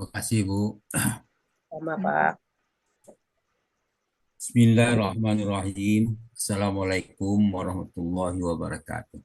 Terima kasih, Bu. Sama Pak. Bismillahirrahmanirrahim. Assalamualaikum warahmatullahi wabarakatuh.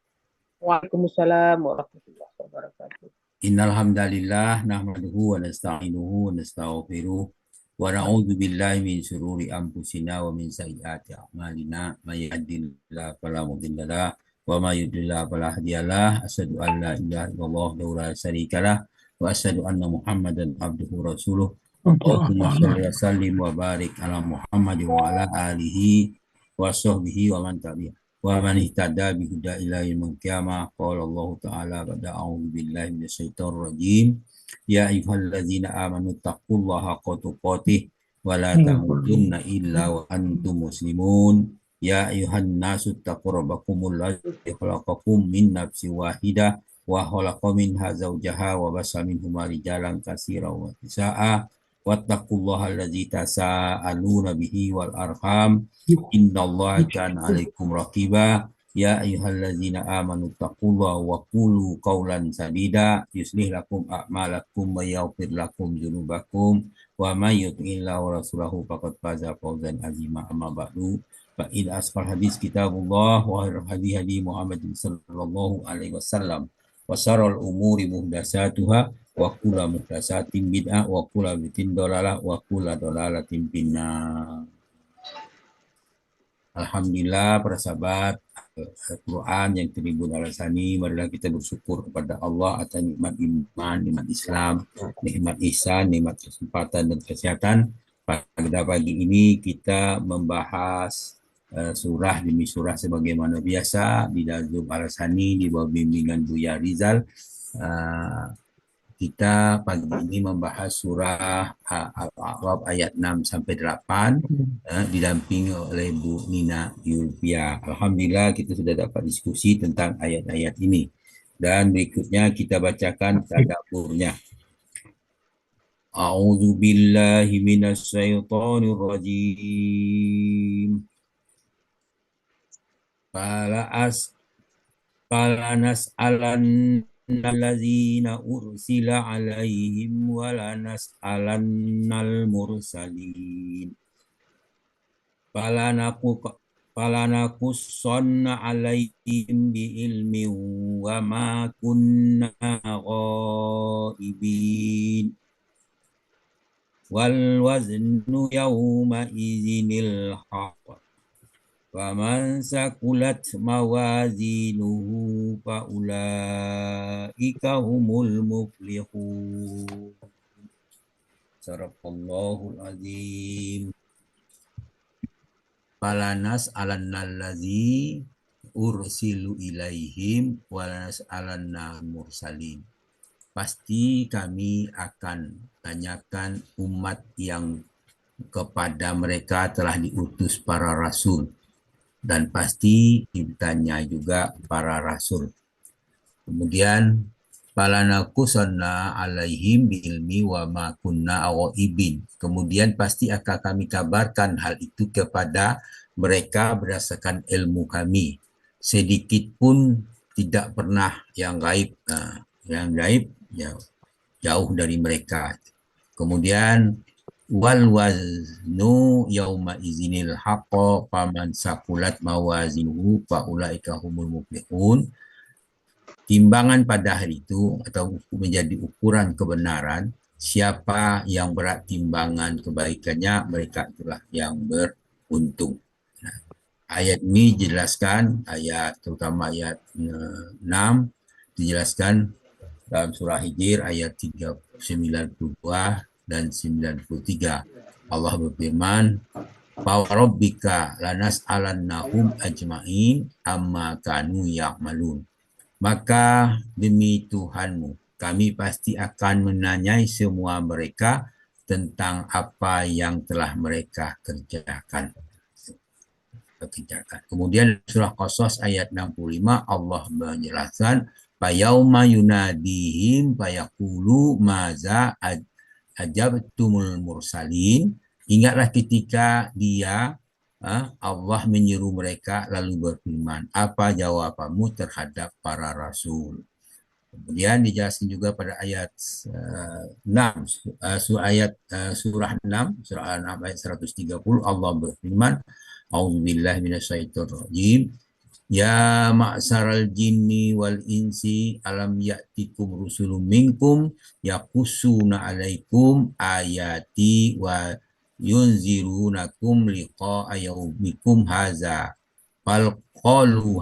Waalaikumsalam warahmatullahi wabarakatuh. Innal hamdalillah nahmaduhu wa nasta'inuhu wa nastaghfiruh wa na'udzu billahi min syururi anfusina wa min sayyiati a'malina. May yahdihillahu fala mudilla lahu wa may yudlil fala hadiyalah. Asyhadu an la ilaha illallah wa la syarikalah wa asyhadu anna Muhammadan abduhu wa rasuluh. Allahumma shalli wa sallim wa barik ala Muhammad wa ala alihi wa sahbihi wa man tabi'ah wa man ihtada bi huda ila yaumil qiyamah. Qala Allah ta'ala ba'da a'udzu billahi minasyaitonir rajim. Ya ayyuhalladzina amanu taqullaha haqqa tuqatih wa la tamutunna illa wa antum muslimun. Ya ayyuhan nasu taqu rabbakumul ladzi khalaqakum min nafsin wahidah wa khalaqa minha zawjaha wa bassa minhuma rijalan katsiran wa nisaa. Wattaqullaha allazi tasaaluna bihi wal arham. Innallaha kana 'alaikum raqiba. Ya ayyuhallazina amanu taqullaha wa qulu qawlan sadida yuslih lakum a'malakum wa yaghfir lakum dzunubakum wa may yuti'illaha wa rasulahu faqad faza fawzan 'azima. Amma ba'du, fa in asqal hadis kitabullah wa hadi hadi Muhammadin sallallahu alaihi wasallam wa syarrul umuri muhdatsatuha wa kullu muhdatsatin bid'ah wa kullu bid'atin dhalalah wa kullu dhalalatin finnar. Alhamdulillah para sahabat Al-Quran yang Tribun Al-Asani, marilah kita bersyukur kepada Allah atas nikmat iman, nikmat Islam, nikmat ihsan, nikmat kesempatan dan kesehatan. Pada pagi ini kita membahas surah demi surah sebagaimana biasa di Dazum Al-Asani di bawah bimbingan Buya Rizal. Kita pagi ini membahas surah Al-A'raf ayat 6 sampai 8 didampingi oleh Bu Nina Yulvia. Alhamdulillah kita sudah dapat diskusi tentang ayat-ayat ini. Dan berikutnya kita bacakan tadaburnya. A'udzu billahi minasyaitonir rajim. Fala nas'alan allazina ursila alaihim wa la nas'alannal mursalin. Falanakussonna alaihim bi ilmin wa ma kunna ghaibin. Wal waznu yawma izinil haqq. Faman sakulat mawazinuhu faulaika humul muflihun. Sadaqallahul azim. Falanas alannallazi ursilu ilaihim walanas alanna mursalin. Pasti kami akan tanyakan umat yang kepada mereka telah diutus para rasul. Dan pasti ditanya juga para rasul. Kemudian falanakusanna alaihim biilmi wa ma kunna ghaibin. Kemudian pasti akan kami kabarkan hal itu kepada mereka berdasarkan ilmu kami. Sedikit pun tidak pernah yang gaib. Yang gaib ya, jauh dari mereka. Kemudian wal waznu yauma izinil haqqo faman sakulat mawazinuhu faulaika humul muflihun. Timbangan pada hari itu atau menjadi ukuran kebenaran, siapa yang berat timbangan kebaikannya, mereka itulah yang beruntung. Nah, ayat ini dijelaskan, terutama ayat 6 dijelaskan dalam surah Hijr ayat 92 dan 93. Allah berfirman, "Fawarabbika lanas'alannahum ajma'in amma kanu ya'malun." Maka demi Tuhanmu, kami pasti akan menanyai semua mereka tentang apa yang telah mereka kerjakan. Kemudian surah Qasas ayat 65 Allah menjelaskan, "Fayauma yunadihim fayaqulu maza ajabtumul mursalin." Ingatlah ketika Allah menyeru mereka lalu berfirman, apa jawabanmu terhadap para rasul? Kemudian dijelaskan juga pada ayat 6, surah 6, surah 6 ayat 130, Allah berfirman, A'udzubillahi minasyaitonirrajim. Ya ma'saral jinni wal insi alam ya'tikum rusulun minkum yaqussuna alaikum ayati wa yunzirunakum liqa'a yaumikum haza. Fal qalu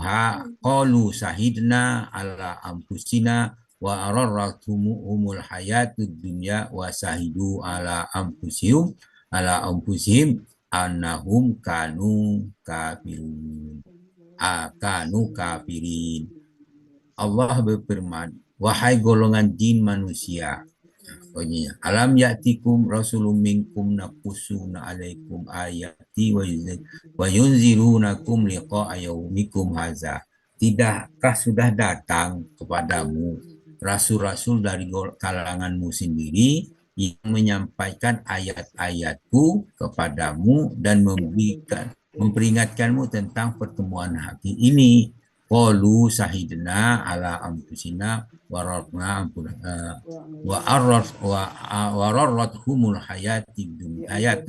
sahidna ala anfusina wa ararratumul hayatud dunya wa sahidu ala anfusihim annahum kanu kafirin. Allah berfirman, wahai golongan jin manusia, alam ya'tikum rasulun minkum naqussuna alaikum ayati wa yunzirunakum liqa'a yaumikum haza. Tidakkah sudah datang kepadamu rasul-rasul dari kalanganmu sendiri yang menyampaikan ayat-ayatku kepadamu dan memperingatkanmu tentang pertemuan hari ini. Qalu sahidna ala anfusina wararna wararrathumul hayatid dunya.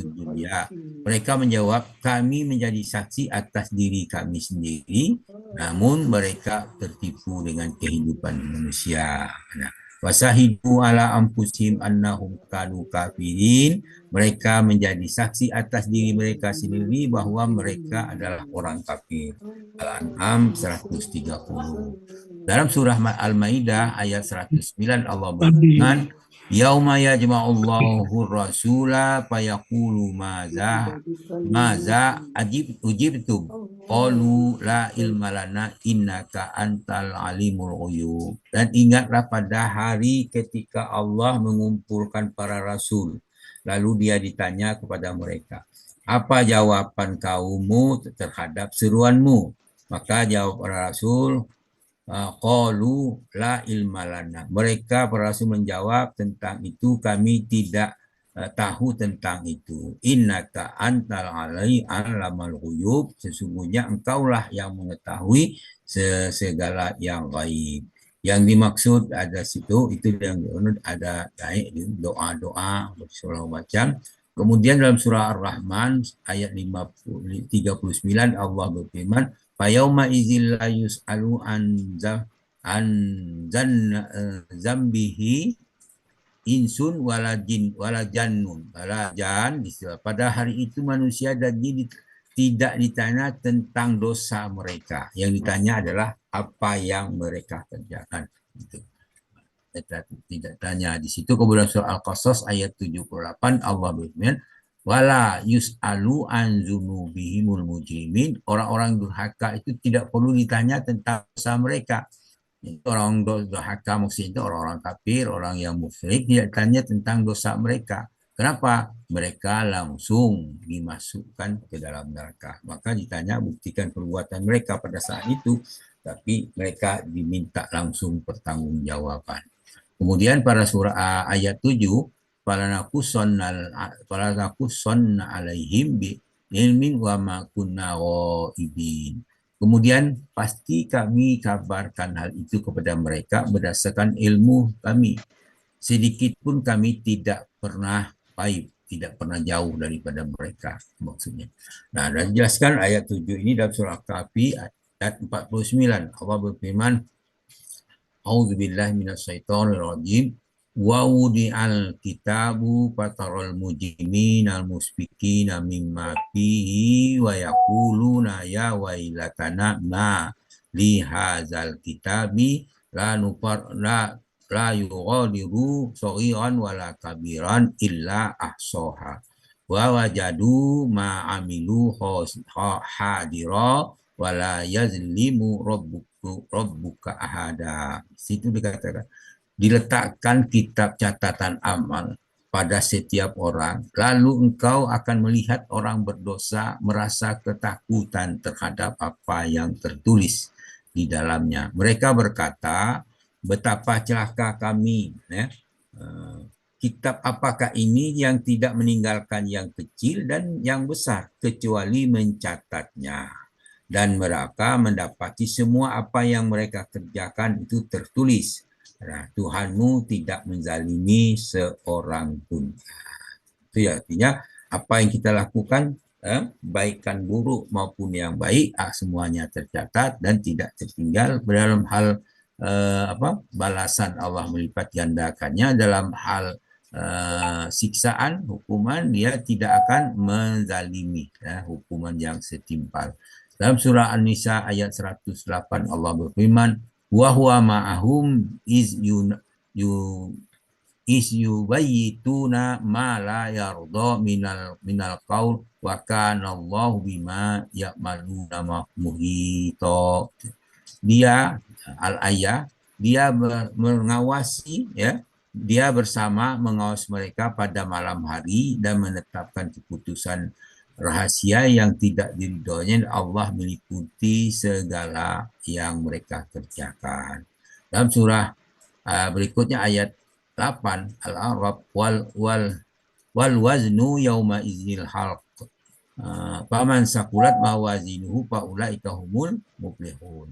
Mereka menjawab, kami menjadi saksi atas diri kami sendiri, namun mereka tertipu dengan kehidupan manusia. Nah, wasahidu ala anfusihim annahum kanu kafirin. Mereka menjadi saksi atas diri mereka sendiri bahwa mereka adalah orang kafir. Al-An'am 130. Dalam surah Al-Maidah ayat 109 Allah berfirman, Yauma yajma'ullahu rasula fayaqulu maza ujibtum qalu la ilma lana innaka antal alimul ghuyub. Dan ingatlah pada hari ketika Allah mengumpulkan para rasul, lalu dia ditanya kepada mereka, apa jawaban kaummu terhadap seruanmu? Maka jawab para rasul, qalu la ilma lana. Mereka para rasul menjawab tentang itu, kami tidak tahu tentang itu. Innaka antal alamul ghuyub. Sesungguhnya engkaulah yang mengetahui segala yang gaib. Yang dimaksud ada situ, itu yang ada doa-doa surah macam. Kemudian dalam surah Ar-Rahman ayat 39 Allah berfirman, Fayauma izil la yus'alu an zambihi insun wala jannun wala jan. Pada hari itu manusia dan jin tidak ditanya tentang dosa mereka. Yang ditanya adalah apa yang mereka kerjakan. Tidak tanya di situ. Kemudian surah Al-Qasas ayat 78 Allah berfirman, wala yus'alu an dzunubihimul mujrimin. Orang-orang durhaka itu tidak perlu ditanya tentang dosa mereka. Orang durhaka maksudnya orang-orang kafir, orang yang musyrik, tidak ditanya tentang dosa mereka. Kenapa? Mereka langsung dimasukkan ke dalam neraka. Maka ditanya, buktikan perbuatan mereka pada saat itu, tapi mereka diminta langsung pertanggungjawaban. Kemudian pada surah ayat 7, Falanakussonna alaihim bi ilmin wa ma kunna ghaibin. Kemudian pasti kami kabarkan hal itu kepada mereka berdasarkan ilmu kami. Sedikit pun kami tidak pernah gaib, tidak pernah jauh daripada mereka, maksudnya. Nah, dan jelaskan ayat 7 ini dalam surah Kahfi ayat 49. Allah berfirman, A'udzubillahi minasyaitonirrajim. Wa wudi'al kitabu fataral mujrimina al-musfikina mimma fihi wa yaquluna ya wailatana ma li hadzal kitabi la yughadiru saghiran wala kabiran illa ahsaha wa wajadu ma amilu hadira wala yazlimu rabbuka ahada. Situ dikatakan, diletakkan kitab catatan amal pada setiap orang, lalu engkau akan melihat orang berdosa merasa ketakutan terhadap apa yang tertulis di dalamnya. Mereka berkata, betapa celaka kami. Kitab apakah ini yang tidak meninggalkan yang kecil dan yang besar, kecuali mencatatnya. Dan mereka mendapati semua apa yang mereka kerjakan itu tertulis. Nah, Tuhanmu tidak menzalimi seorang pun. Itu ya artinya apa yang kita lakukan, baikkan buruk maupun yang baik, semuanya tercatat dan tidak tertinggal. Dalam hal balasan Allah melipat gandakannya, dalam hal siksaan, hukuman, dia tidak akan menzalimi, hukuman yang setimpal. Dalam surah An-Nisa ayat 108 Allah berfirman, wa huwa ma'ahum yubayyituna ma la yarda minal qaul wa kana Allahu bima ya'maluna muhita. Dia al-ayah, dia mengawasi, ya, dia bersama mengawasi mereka pada malam hari dan menetapkan keputusan rahasia yang tidak diridhoinya. Allah meliputi segala yang mereka kerjakan. Dalam surah berikutnya ayat 8 Al-A'raf, wal waznu yauma iznil halq. Paman sakulat mawazinuhu faulaika humul muflihun.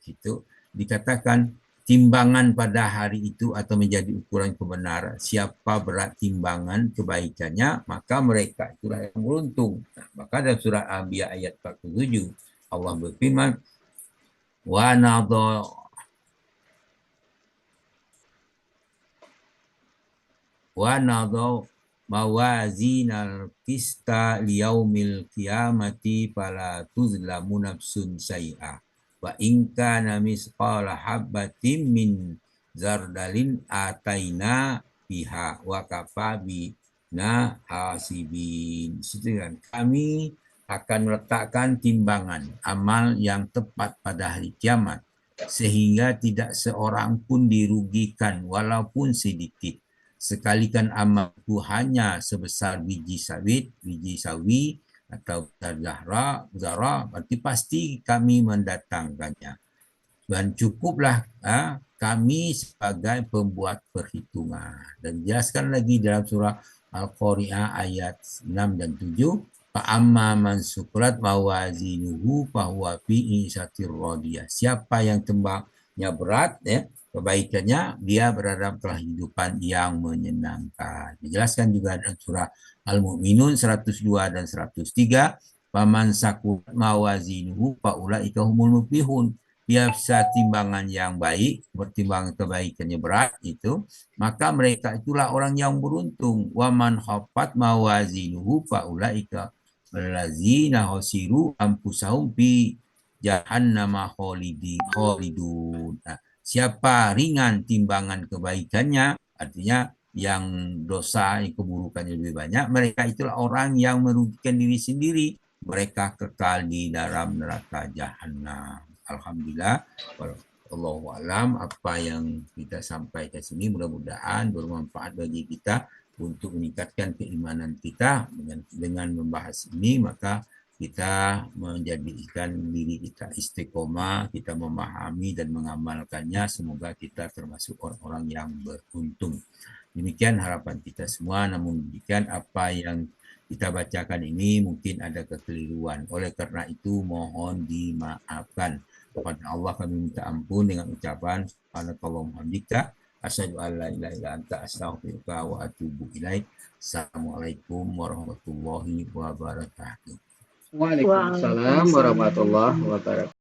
Gitu dikatakan timbangan pada hari itu atau menjadi ukuran kebenaran. Siapa berat timbangan kebaikannya, maka mereka itulah yang beruntung. Maka dalam surah Al-Anbiya ayat 47 Allah berfirman, wa nadau mawazinal qista liyaumil qiyamati fala tuzlamu nafsun syai'a wa in kana misqala habbatin min zardalin ataina biha wa kafa bina hasibin. Kami akan meletakkan timbangan amal yang tepat pada hari kiamat sehingga tidak seorang pun dirugikan walaupun sedikit. Sekalikan amalku hanya sebesar biji sawi atau zara, berarti pasti kami mendatangkannya. Dan cukuplah kami sebagai pembuat perhitungan. Dan jelaskan lagi dalam surah Al-Qari'ah ayat 6 dan 7. Fa'amma man sukulat mawazinuhu fahuwa fi isatir radiyah. Siapa yang tembaknya berat, ya, kebaikannya, dia berada dalam kehidupan yang menyenangkan. Dijelaskan juga dalam surah Al-Mu'minun 102 dan 103. Faman sakulat mawazinuhu faulaika humul muflihun. Dia bisa timbangan yang baik, pertimbangan kebaikannya berat itu, maka mereka itulah orang yang beruntung. Waman khaffat mawazinuhu faulaika allazina khasiru anfusahum fi jahannama khalidun. Siapa ringan timbangan kebaikannya, artinya yang dosa, yang keburukannya lebih banyak, mereka itulah orang yang merugikan diri sendiri. Mereka kekal di dalam neraka jahanam. Alhamdulillah, wallahu alam, apa yang kita sampaikan sini mudah-mudahan bermanfaat bagi kita untuk meningkatkan keimanan kita. Dengan membahas ini, maka kita menjadikan diri kita istiqomah, kita memahami dan mengamalkannya. Semoga kita termasuk orang-orang yang beruntung. Demikian harapan kita semua. Namun demikian, apa yang kita bacakan ini mungkin ada kekeliruan. Oleh karena itu mohon dimaafkan. Kepada Allah kami minta ampun dengan ucapan subhanakallahumma hamdika asyhadu an la ilaha illa anta astaghfiruka wa atubu ilaik. Assalamualaikum warahmatullahi wabarakatuh. Waalaikumsalam warahmatullahi wabarakatuh.